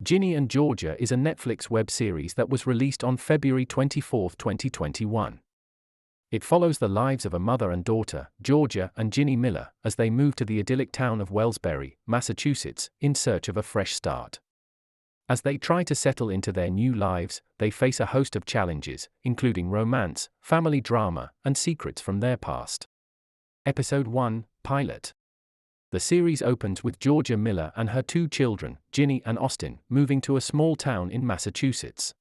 Ginny and Georgia is a Netflix web series that was released on February 24, 2021. It follows the lives of a mother and daughter, Georgia and Ginny Miller, as they move to the idyllic town of Wellsbury, Massachusetts, in search of a fresh start. As they try to settle into their new lives, they face a host of challenges, including romance, family drama, and secrets from their past. Episode 1, Pilot. The series opens with Georgia Miller and her two children, Ginny and Austin, moving to a small town in Massachusetts.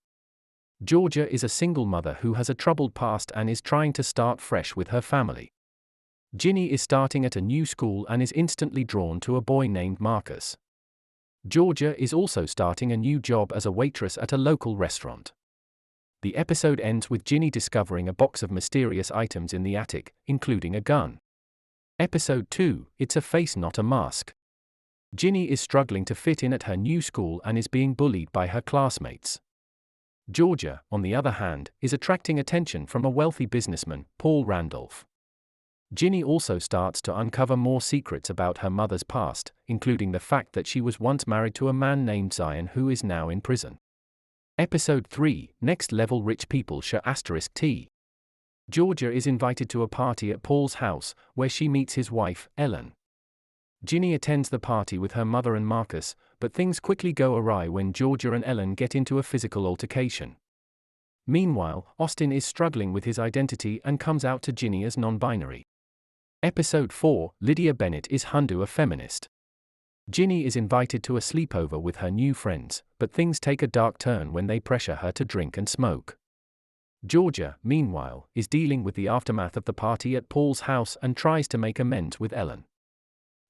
Georgia is a single mother who has a troubled past and is trying to start fresh with her family. Ginny is starting at a new school and is instantly drawn to a boy named Marcus. Georgia is also starting a new job as a waitress at a local restaurant. The episode ends with Ginny discovering a box of mysterious items in the attic, including a gun. Episode 2, It's a Face Not a Mask. Ginny is struggling to fit in at her new school and is being bullied by her classmates. Georgia, on the other hand, is attracting attention from a wealthy businessman, Paul Randolph. Ginny also starts to uncover more secrets about her mother's past, including the fact that she was once married to a man named Zion who is now in prison. Episode 3, Next Level Rich People *T. Georgia is invited to a party at Paul's house, where she meets his wife, Ellen. Ginny attends the party with her mother and Marcus, but things quickly go awry when Georgia and Ellen get into a physical altercation. Meanwhile, Austin is struggling with his identity and comes out to Ginny as non-binary. Episode 4, Lydia Bennett is Hundu a feminist. Ginny is invited to a sleepover with her new friends, but things take a dark turn when they pressure her to drink and smoke. Georgia, meanwhile, is dealing with the aftermath of the party at Paul's house and tries to make amends with Ellen.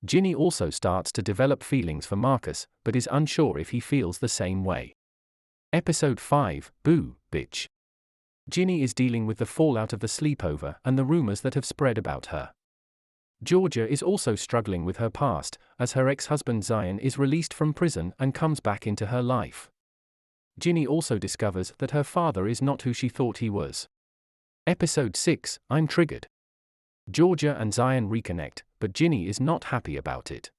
Ginny also starts to develop feelings for Marcus, but is unsure if he feels the same way. Episode 5, Boo, Bitch. Ginny is dealing with the fallout of the sleepover and the rumors that have spread about her. Georgia is also struggling with her past, as her ex-husband Zion is released from prison and comes back into her life. Ginny also discovers that her father is not who she thought he was. Episode 6, I'm Triggered. Georgia and Zion reconnect, but Ginny is not happy about it.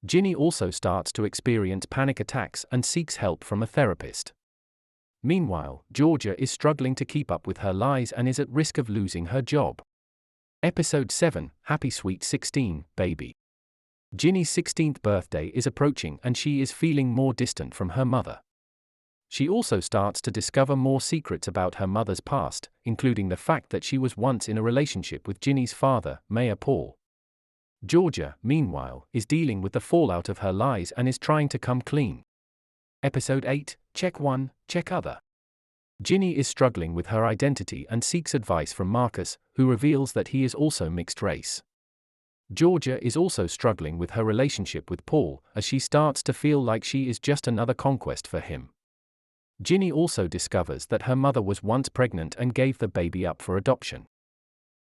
Ginny also starts to experience panic attacks and seeks help from a therapist. Meanwhile, Georgia is struggling to keep up with her lies and is at risk of losing her job. Episode 7, Happy Sweet 16, Baby. Ginny's 16th birthday is approaching and she is feeling more distant from her mother. She also starts to discover more secrets about her mother's past, including the fact that she was once in a relationship with Ginny's father, Mayor Paul. Georgia, meanwhile, is dealing with the fallout of her lies and is trying to come clean. Episode 8, Check 1, Check Other. Ginny is struggling with her identity and seeks advice from Marcus, who reveals that he is also mixed race. Georgia is also struggling with her relationship with Paul, as she starts to feel like she is just another conquest for him. Ginny also discovers that her mother was once pregnant and gave the baby up for adoption.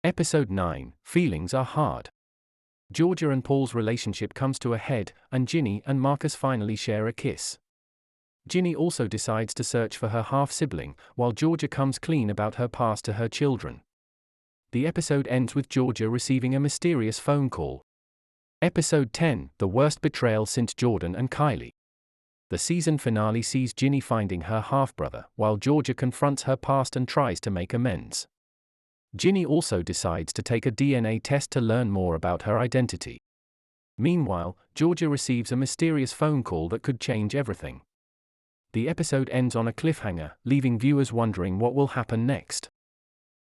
Episode 9, Feelings Are Hard. Georgia and Paul's relationship comes to a head, and Ginny and Marcus finally share a kiss. Ginny also decides to search for her half-sibling, while Georgia comes clean about her past to her children. The episode ends with Georgia receiving a mysterious phone call. Episode 10, The Worst Betrayal Since Jordan and Kylie. The season finale sees Ginny finding her half-brother, while Georgia confronts her past and tries to make amends. Ginny also decides to take a DNA test to learn more about her identity. Meanwhile, Georgia receives a mysterious phone call that could change everything. The episode ends on a cliffhanger, leaving viewers wondering what will happen next.